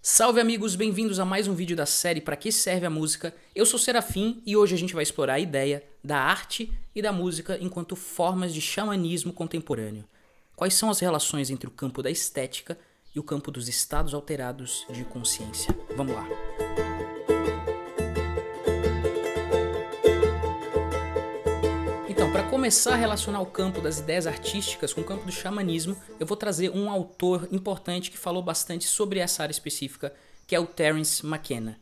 Salve amigos, bem-vindos a mais um vídeo da série Pra Que Serve a Música? Eu sou Serafim e hoje a gente vai explorar a ideia da arte e da música enquanto formas de xamanismo contemporâneo. Quais são as relações entre o campo da estética e o campo dos estados alterados de consciência? Vamos lá! Então, para começar a relacionar o campo das ideias artísticas com o campo do xamanismo, eu vou trazer um autor importante que falou bastante sobre essa área específica, que é o Terence McKenna.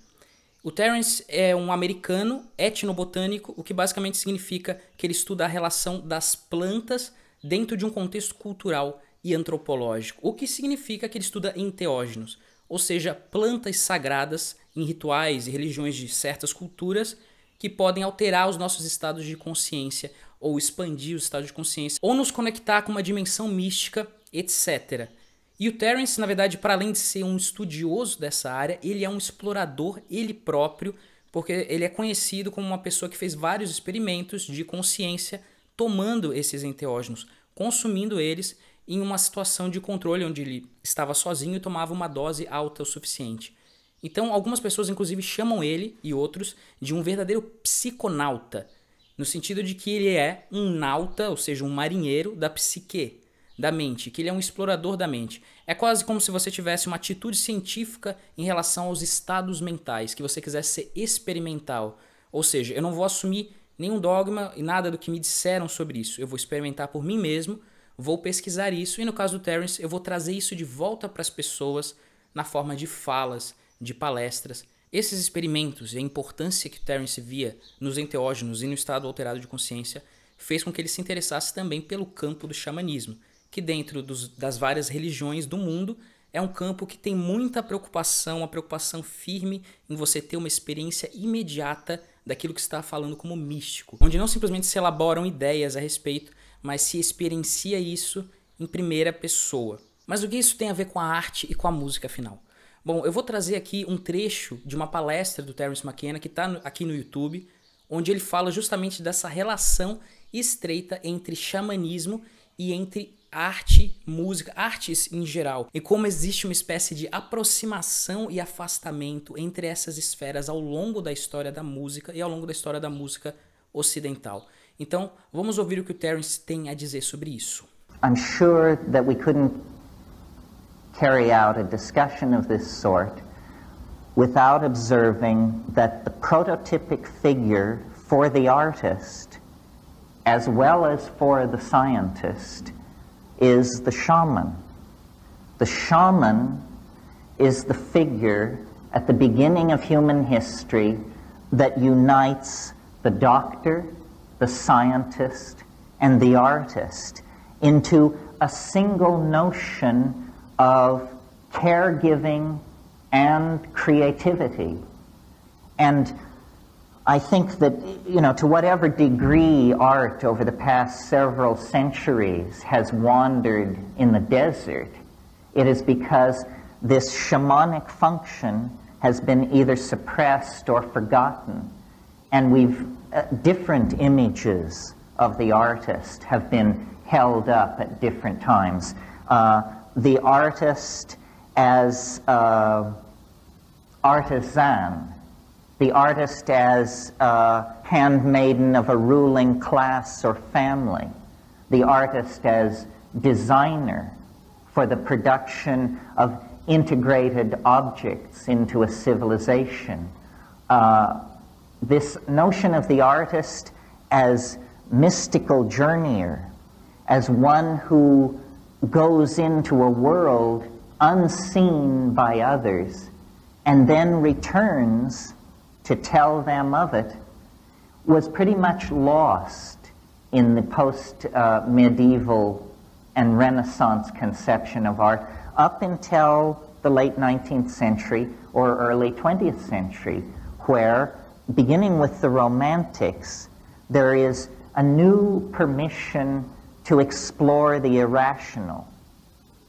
O Terence é um americano etnobotânico, o que basicamente significa que ele estuda a relação das plantas dentro de um contexto cultural e antropológico, o que significa que ele estuda enteógenos, ou seja, plantas sagradas em rituais e religiões de certas culturas que podem alterar os nossos estados de consciência, ou expandir os estados de consciência, ou nos conectar com uma dimensão mística, etc. E o Terence, na verdade, para além de ser um estudioso dessa área, ele é um explorador, ele próprio, porque ele é conhecido como uma pessoa que fez vários experimentos de consciência, tomando esses enteógenos, consumindo eles em uma situação de controle, onde ele estava sozinho e tomava uma dose alta o suficiente. Então, algumas pessoas, inclusive, chamam ele e outros de um verdadeiro psiconauta, no sentido de que ele é um nauta, ou seja, um marinheiro da psique, da mente, que ele é um explorador da mente. É quase como se você tivesse uma atitude científica em relação aos estados mentais, que você quisesse ser experimental. Ou seja, eu não vou assumir nenhum dogma e nada do que me disseram sobre isso. Eu vou experimentar por mim mesmo, vou pesquisar isso e, no caso do Terence, eu vou trazer isso de volta para as pessoas na forma de falas, de palestras. Esses experimentos e a importância que Terence via nos enteógenos e no estado alterado de consciência fez com que ele se interessasse também pelo campo do xamanismo, que dentro das várias religiões do mundo é um campo que tem muita preocupação, uma preocupação firme em você ter uma experiência imediata daquilo que você está falando como místico, onde não simplesmente se elaboram ideias a respeito, mas se experiencia isso em primeira pessoa. Mas o que isso tem a ver com a arte e com a música, afinal? Bom, eu vou trazer aqui um trecho de uma palestra do Terence McKenna que está aqui no YouTube, onde ele fala justamente dessa relação estreita entre xamanismo e entre arte, música, artes em geral, e como existe uma espécie de aproximação e afastamento entre essas esferas ao longo da história da música e ao longo da história da música ocidental. Então, vamos ouvir o que o Terence tem a dizer sobre isso. I'm sure that we couldn't carry out a discussion of this sort without observing that the prototypic figure for the artist, as well as for the scientist, is the shaman. The shaman is the figure at the beginning of human history that unites the doctor, the scientist, and the artist into a single notion of caregiving and creativity. And I think that, to whatever degree art over the past several centuries has wandered in the desert, it is because this shamanic function has been either suppressed or forgotten. And different images of the artist have been held up at different times. The artist as artisan, the artist as handmaiden of a ruling class or family, the artist as designer for the production of integrated objects into a civilization. This notion of the artist as mystical journeyer, as one who goes into a world unseen by others and then returns to tell them of it, was pretty much lost in the post-medieval and Renaissance conception of art up until the late 19th century or early 20th century, where, beginning with the Romantics, there is a new permission to explore the irrational.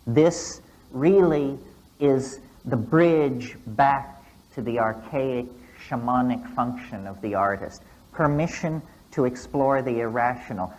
This really is the bridge back to the archaic shamanic function of the artist. Permission to explore the irrational.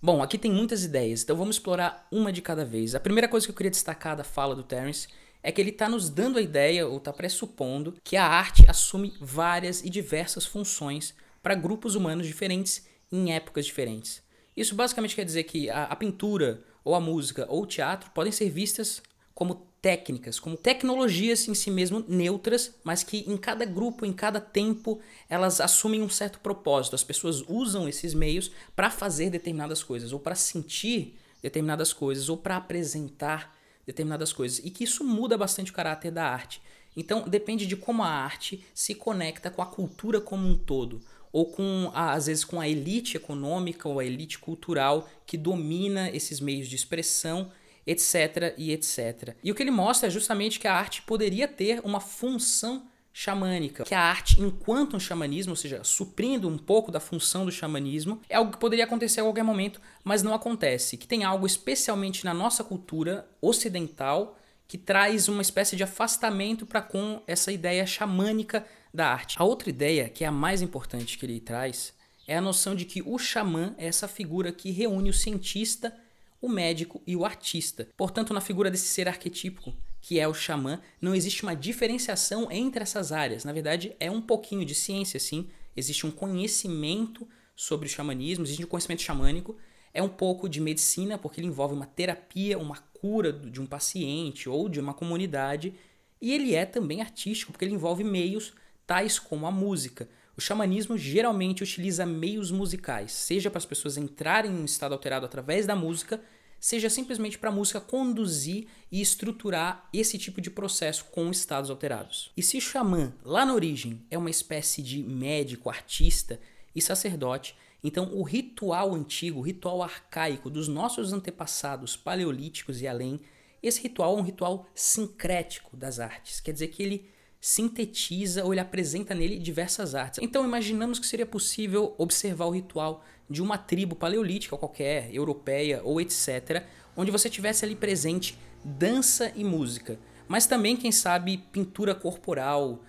Bom, aqui tem muitas ideias, então vamos explorar uma de cada vez. A primeira coisa que eu queria destacar da fala do Terence é que ele está nos dando a ideia, ou está pressupondo, que a arte assume várias e diversas funções para grupos humanos diferentes em épocas diferentes. Isso basicamente quer dizer que a pintura, ou a música, ou o teatro podem ser vistas como técnicas, como tecnologias em si mesmo neutras, mas que em cada grupo, em cada tempo, elas assumem um certo propósito. As pessoas usam esses meios para fazer determinadas coisas, ou para sentir determinadas coisas, ou para apresentar determinadas coisas. E que isso muda bastante o caráter da arte. Então, depende de como a arte se conecta com a cultura como um todo, ou com, às vezes, com a elite econômica ou a elite cultural que domina esses meios de expressão, etc e etc. E o que ele mostra é justamente que a arte poderia ter uma função xamânica, que a arte enquanto um xamanismo, ou seja, suprindo um pouco da função do xamanismo, é algo que poderia acontecer a qualquer momento, mas não acontece, que tem algo especialmente na nossa cultura ocidental que traz uma espécie de afastamento para com essa ideia xamânica da arte. A outra ideia, que é a mais importante que ele traz, é a noção de que o xamã é essa figura que reúne o cientista, o médico e o artista. Portanto, na figura desse ser arquetípico, que é o xamã, não existe uma diferenciação entre essas áreas. Na verdade, é um pouquinho de ciência, sim. Existe um conhecimento sobre o xamanismo, existe um conhecimento xamânico. É um pouco de medicina, porque ele envolve uma terapia, uma cura de um paciente ou de uma comunidade. E ele é também artístico, porque ele envolve meios tais como a música. O xamanismo geralmente utiliza meios musicais, seja para as pessoas entrarem em um estado alterado através da música, seja simplesmente para a música conduzir e estruturar esse tipo de processo com estados alterados. E se o xamã, lá na origem, é uma espécie de médico, artista e sacerdote, então o ritual antigo, o ritual arcaico dos nossos antepassados paleolíticos e além, esse ritual é um ritual sincrético das artes, quer dizer que ele sintetiza ou ele apresenta nele diversas artes. Então imaginamos que seria possível observar o ritual de uma tribo paleolítica qualquer, europeia ou etc., onde você tivesse ali presente dança e música, mas também, quem sabe, pintura corporal,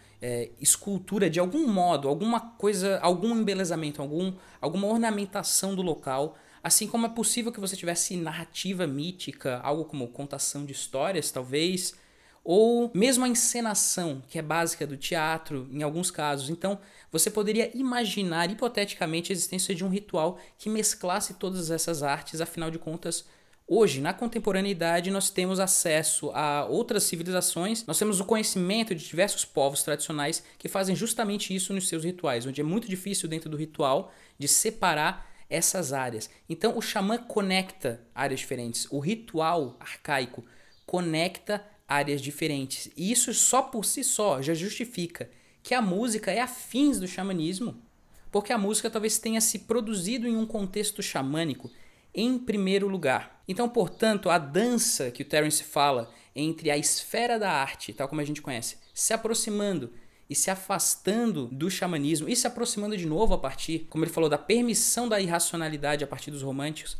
escultura de algum modo, alguma coisa, algum embelezamento, alguma ornamentação do local, assim como é possível que você tivesse narrativa mítica, algo como contação de histórias, talvez, ou mesmo a encenação, que é básica do teatro, em alguns casos. Então, você poderia imaginar, hipoteticamente, a existência de um ritual que mesclasse todas essas artes. Afinal de contas, hoje, na contemporaneidade, nós temos acesso a outras civilizações, nós temos o conhecimento de diversos povos tradicionais que fazem justamente isso nos seus rituais, onde é muito difícil dentro do ritual de separar essas áreas. Então, o xamã conecta áreas diferentes, o ritual arcaico conecta áreas diferentes. E isso só por si só já justifica que a música é afins do xamanismo, porque a música talvez tenha se produzido em um contexto xamânico em primeiro lugar. Então, portanto, a dança que o Terence fala entre a esfera da arte, tal como a gente conhece, se aproximando e se afastando do xamanismo e se aproximando de novo a partir, como ele falou, da permissão da irracionalidade a partir dos românticos,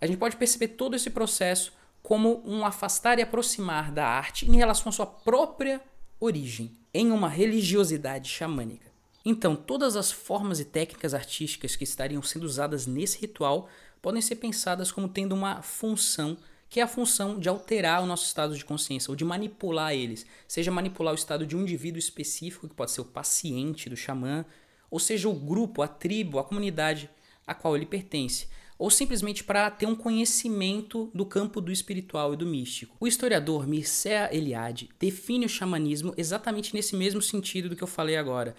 a gente pode perceber todo esse processo como um afastar e aproximar da arte em relação à sua própria origem, em uma religiosidade xamânica. Então, todas as formas e técnicas artísticas que estariam sendo usadas nesse ritual podem ser pensadas como tendo uma função, que é a função de alterar o nosso estado de consciência, ou de manipular eles, seja manipular o estado de um indivíduo específico, que pode ser o paciente do xamã, ou seja o grupo, a tribo, a comunidade a qual ele pertence, ou simplesmente para ter um conhecimento do campo do espiritual e do místico. O historiador Mircea Eliade define o xamanismo exatamente nesse mesmo sentido do que eu falei agora,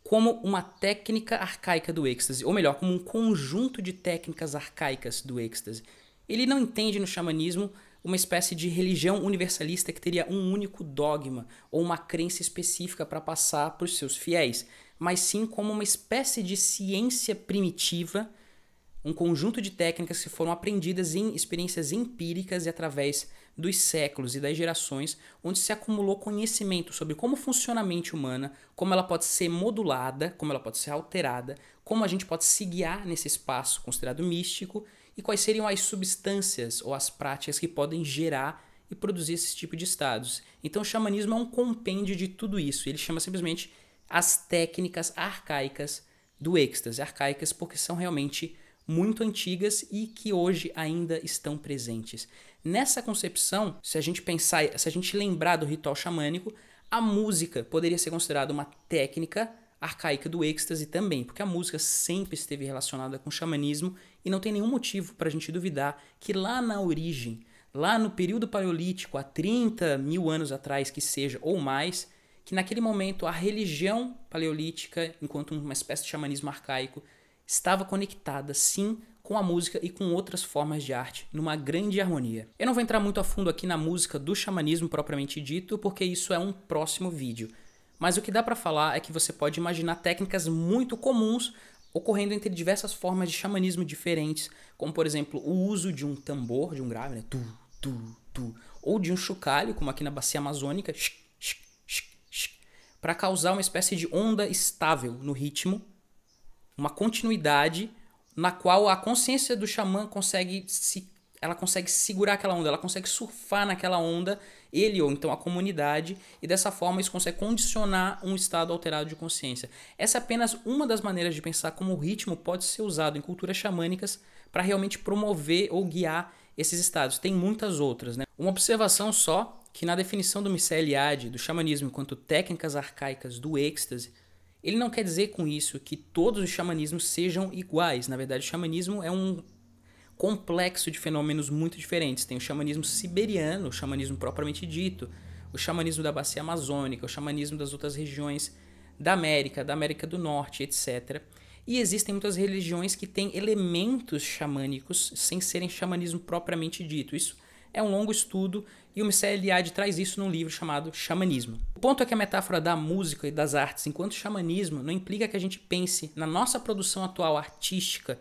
como uma técnica arcaica do êxtase, ou melhor, como um conjunto de técnicas arcaicas do êxtase. Ele não entende no xamanismo uma espécie de religião universalista que teria um único dogma ou uma crença específica para passar para os seus fiéis, mas sim como uma espécie de ciência primitiva, um conjunto de técnicas que foram aprendidas em experiências empíricas e através dos séculos e das gerações, onde se acumulou conhecimento sobre como funciona a mente humana, como ela pode ser modulada, como ela pode ser alterada, como a gente pode se guiar nesse espaço considerado místico e quais seriam as substâncias ou as práticas que podem gerar e produzir esse tipo de estados. Então o xamanismo é um compêndio de tudo isso. Ele chama simplesmente as técnicas arcaicas do êxtase, arcaicas porque são realmente muito antigas e que hoje ainda estão presentes. Nessa concepção, se a gente lembrar do ritual xamânico, a música poderia ser considerada uma técnica arcaica do êxtase também, porque a música sempre esteve relacionada com o xamanismo e não tem nenhum motivo para a gente duvidar que lá na origem, lá no período paleolítico, há 30 mil anos atrás que seja, ou mais, que naquele momento a religião paleolítica, enquanto uma espécie de xamanismo arcaico, estava conectada sim com a música e com outras formas de arte, numa grande harmonia. Eu não vou entrar muito a fundo aqui na música do xamanismo propriamente dito, porque isso é um próximo vídeo. Mas o que dá para falar é que você pode imaginar técnicas muito comuns ocorrendo entre diversas formas de xamanismo diferentes, como por exemplo o uso de um tambor, de um grave, né? Tu, tu, tu, ou de um chocalho, como aqui na bacia amazônica, para causar uma espécie de onda estável no ritmo, uma continuidade na qual a consciência do xamã consegue segurar aquela onda, ela consegue surfar naquela onda, ele ou então a comunidade, e dessa forma isso consegue condicionar um estado alterado de consciência. Essa é apenas uma das maneiras de pensar como o ritmo pode ser usado em culturas xamânicas para realmente promover ou guiar esses estados. Tem muitas outras, né? Uma observação só, que na definição do Mircea Eliade do xamanismo enquanto técnicas arcaicas do êxtase, ele não quer dizer com isso que todos os xamanismos sejam iguais. Na verdade, o xamanismo é um complexo de fenômenos muito diferentes. Tem o xamanismo siberiano, o xamanismo propriamente dito, o xamanismo da bacia amazônica, o xamanismo das outras regiões da América do Norte, etc. E existem muitas religiões que têm elementos xamânicos sem serem xamanismo propriamente dito. Isso é um longo estudo e o Mircea Eliade traz isso num livro chamado Xamanismo. O ponto é que a metáfora da música e das artes enquanto xamanismo não implica que a gente pense na nossa produção atual artística,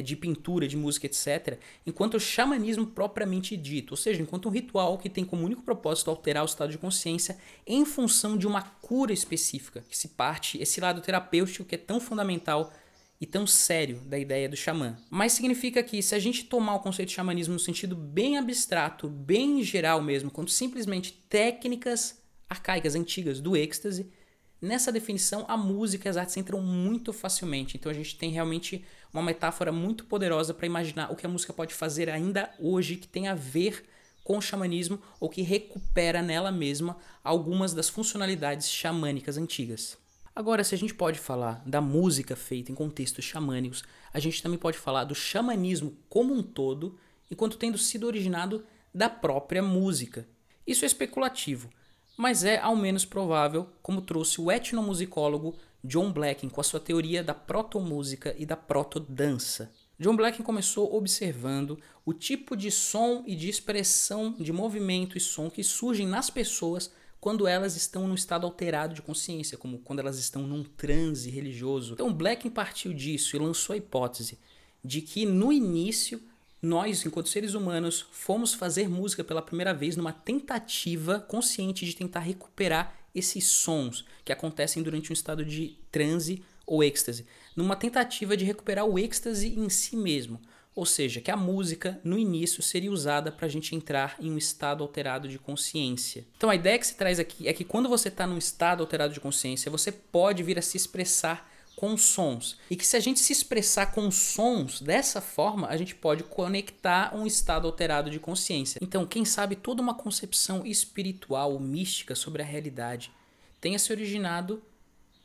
de pintura, de música, etc., enquanto o xamanismo propriamente dito, ou seja, enquanto um ritual que tem como único propósito alterar o estado de consciência em função de uma cura específica, que se parte esse lado terapêutico que é tão fundamental e tão sério da ideia do xamã. Mas significa que se a gente tomar o conceito de xamanismo no sentido bem abstrato, bem geral mesmo, quanto simplesmente técnicas arcaicas, antigas do êxtase, nessa definição a música e as artes entram muito facilmente. Então a gente tem realmente uma metáfora muito poderosa para imaginar o que a música pode fazer ainda hoje que tem a ver com o xamanismo ou que recupera nela mesma algumas das funcionalidades xamânicas antigas. Agora, se a gente pode falar da música feita em contextos xamânicos, a gente também pode falar do xamanismo como um todo, enquanto tendo sido originado da própria música. Isso é especulativo, mas é ao menos provável, como trouxe o etnomusicólogo John Blacking com a sua teoria da protomúsica e da protodança. John Blacking começou observando o tipo de som e de expressão de movimento e som que surgem nas pessoas quando elas estão num estado alterado de consciência, como quando elas estão num transe religioso. Então Blacking partiu disso e lançou a hipótese de que no início nós, enquanto seres humanos, fomos fazer música pela primeira vez numa tentativa consciente de tentar recuperar esses sons que acontecem durante um estado de transe ou êxtase, numa tentativa de recuperar o êxtase em si mesmo. Ou seja, que a música, no início, seria usada para a gente entrar em um estado alterado de consciência. Então a ideia que se traz aqui é que quando você está num estado alterado de consciência, você pode vir a se expressar com sons. E que se a gente se expressar com sons dessa forma, a gente pode conectar um estado alterado de consciência. Então, quem sabe toda uma concepção espiritual, mística sobre a realidade tenha se originado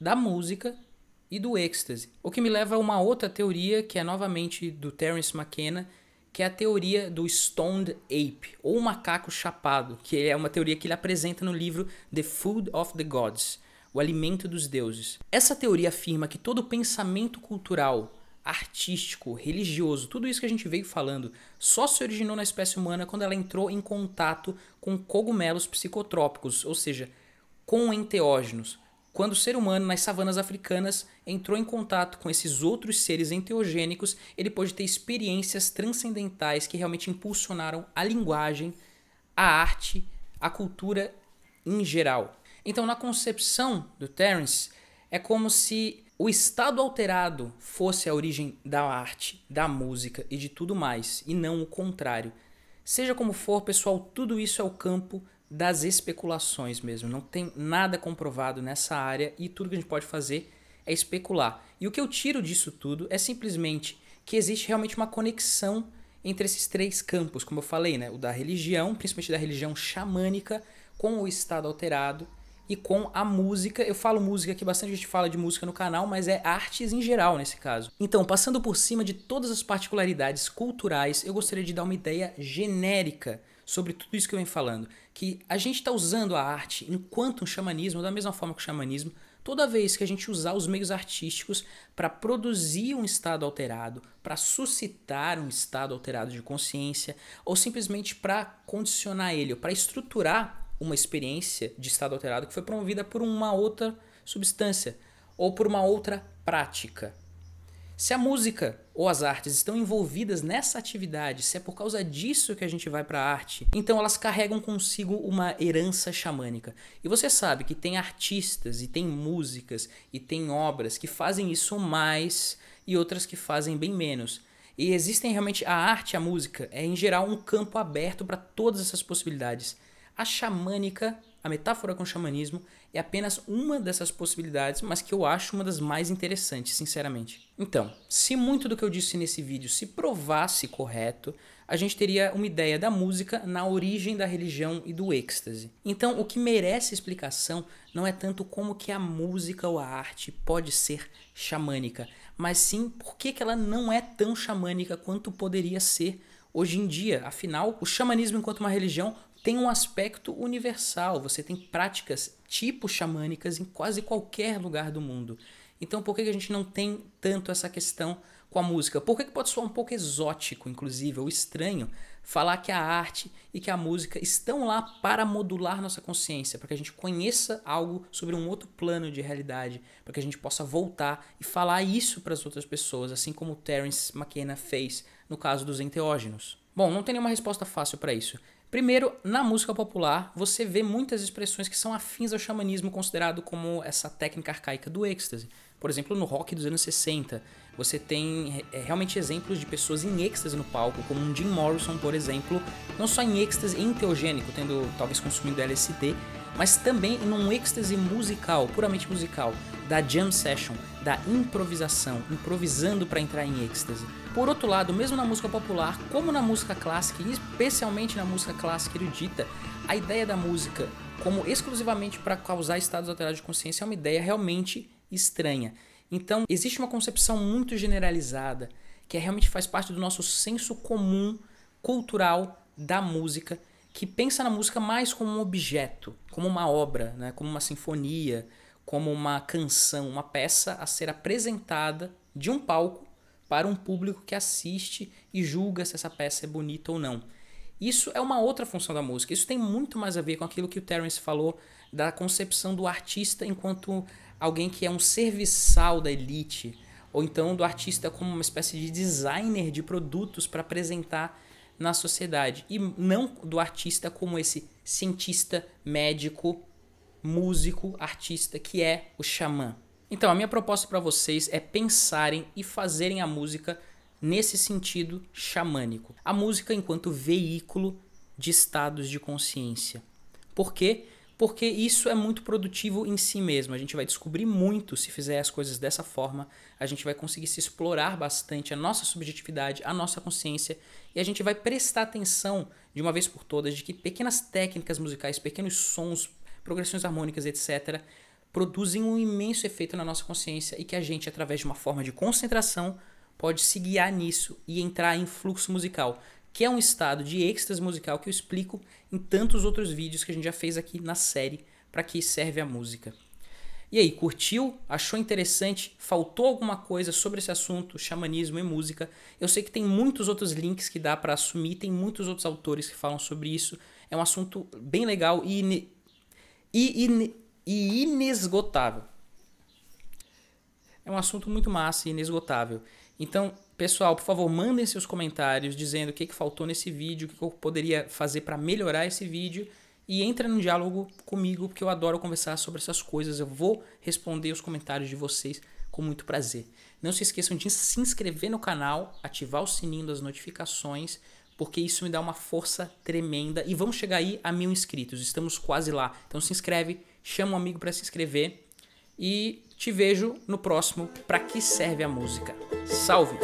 da música e do êxtase. O que me leva a uma outra teoria, que é novamente do Terence McKenna, que é a teoria do Stoned Ape, ou macaco chapado, que é uma teoria que ele apresenta no livro The Food of the Gods, o alimento dos deuses. Essa teoria afirma que todo pensamento cultural, artístico, religioso, tudo isso que a gente veio falando, só se originou na espécie humana quando ela entrou em contato com cogumelos psicotrópicos, ou seja, com enteógenos. Quando o ser humano, nas savanas africanas, entrou em contato com esses outros seres enteogênicos, ele pôde ter experiências transcendentais que realmente impulsionaram a linguagem, a arte, a cultura em geral. Então, na concepção do Terence, é como se o estado alterado fosse a origem da arte, da música e de tudo mais, e não o contrário. Seja como for, pessoal, tudo isso é o campo das especulações mesmo. Não tem nada comprovado nessa área e tudo que a gente pode fazer é especular. E o que eu tiro disso tudo é simplesmente que existe realmente uma conexão entre esses três campos, como eu falei, né? O da religião, principalmente da religião xamânica, com o estado alterado e com a música. Eu falo música aqui, bastante gente fala de música no canal, mas é artes em geral nesse caso. Então, passando por cima de todas as particularidades culturais, eu gostaria de dar uma ideia genérica sobre tudo isso que eu venho falando, que a gente está usando a arte enquanto um xamanismo, da mesma forma que o xamanismo, toda vez que a gente usar os meios artísticos para produzir um estado alterado, para suscitar um estado alterado de consciência, ou simplesmente para condicionar ele, ou para estruturar uma experiência de estado alterado que foi promovida por uma outra substância ou por uma outra prática. Se a música ou as artes estão envolvidas nessa atividade, se é por causa disso que a gente vai para a arte, então elas carregam consigo uma herança xamânica. E você sabe que tem artistas e tem músicas e tem obras que fazem isso mais e outras que fazem bem menos. E existem realmente a arte, a música, é em geral um campo aberto para todas essas possibilidades. A xamânica, a metáfora com o xamanismo, é apenas uma dessas possibilidades, mas que eu acho uma das mais interessantes, sinceramente. Então, se muito do que eu disse nesse vídeo se provasse correto, a gente teria uma ideia da música na origem da religião e do êxtase. Então, o que merece explicação não é tanto como que a música ou a arte pode ser xamânica, mas sim por que ela não é tão xamânica quanto poderia ser hoje em dia. Afinal, o xamanismo enquanto uma religião tem um aspecto universal, você tem práticas tipo xamânicas em quase qualquer lugar do mundo. Então por que a gente não tem tanto essa questão com a música? Por que pode soar um pouco exótico, inclusive, ou estranho, falar que a arte e que a música estão lá para modular nossa consciência, para que a gente conheça algo sobre um outro plano de realidade, para que a gente possa voltar e falar isso para as outras pessoas, assim como o Terence McKenna fez no caso dos enteógenos? Bom, não tem nenhuma resposta fácil para isso. Primeiro, na música popular, você vê muitas expressões que são afins ao xamanismo, considerado como essa técnica arcaica do êxtase. Por exemplo, no rock dos anos 60, você tem realmente exemplos de pessoas em êxtase no palco, como um Jim Morrison, por exemplo, não só em êxtase enteogênico, tendo talvez consumindo LSD, mas também num êxtase musical, puramente musical, da jam session, da improvisação, improvisando para entrar em êxtase. Por outro lado, mesmo na música popular, como na música clássica, e especialmente na música clássica erudita, a ideia da música como exclusivamente para causar estados alterados de consciência é uma ideia realmente estranha. Então, existe uma concepção muito generalizada, que realmente faz parte do nosso senso comum cultural da música, que pensa na música mais como um objeto, como uma obra, né? Como uma sinfonia, como uma canção, uma peça a ser apresentada de um palco para um público que assiste e julga se essa peça é bonita ou não. Isso é uma outra função da música. Isso tem muito mais a ver com aquilo que o Terence falou da concepção do artista enquanto alguém que é um serviçal da elite, ou então do artista como uma espécie de designer de produtos para apresentar na sociedade, e não do artista como esse cientista, médico, músico, artista que é o xamã. Então, a minha proposta para vocês é pensarem e fazerem a música nesse sentido xamânico. A música enquanto veículo de estados de consciência. Por quê? Porque isso é muito produtivo em si mesmo. A gente vai descobrir muito se fizer as coisas dessa forma. A gente vai conseguir se explorar bastante a nossa subjetividade, a nossa consciência. E a gente vai prestar atenção, de uma vez por todas, de que pequenas técnicas musicais, pequenos sons, progressões harmônicas, etc., produzem um imenso efeito na nossa consciência e que a gente, através de uma forma de concentração, pode se guiar nisso e entrar em fluxo musical, que é um estado de êxtase musical que eu explico em tantos outros vídeos que a gente já fez aqui na série para que serve a música. E aí, curtiu? Achou interessante? Faltou alguma coisa sobre esse assunto, xamanismo e música? Eu sei que tem muitos outros links que dá para assumir, tem muitos outros autores que falam sobre isso. É um assunto bem legal e inesgotável. É um assunto muito massa e inesgotável. Então, pessoal, por favor, mandem seus comentários dizendo o que faltou nesse vídeo, o que eu poderia fazer para melhorar esse vídeo, e entra num diálogo comigo, porque eu adoro conversar sobre essas coisas. Eu vou responder os comentários de vocês com muito prazer. Não se esqueçam de se inscrever no canal, ativar o sininho das notificações, porque isso me dá uma força tremenda. E vamos chegar aí a 1000 inscritos, estamos quase lá. Então se inscreve, chama um amigo para se inscrever e te vejo no próximo Pra Que Serve a Música. Salve!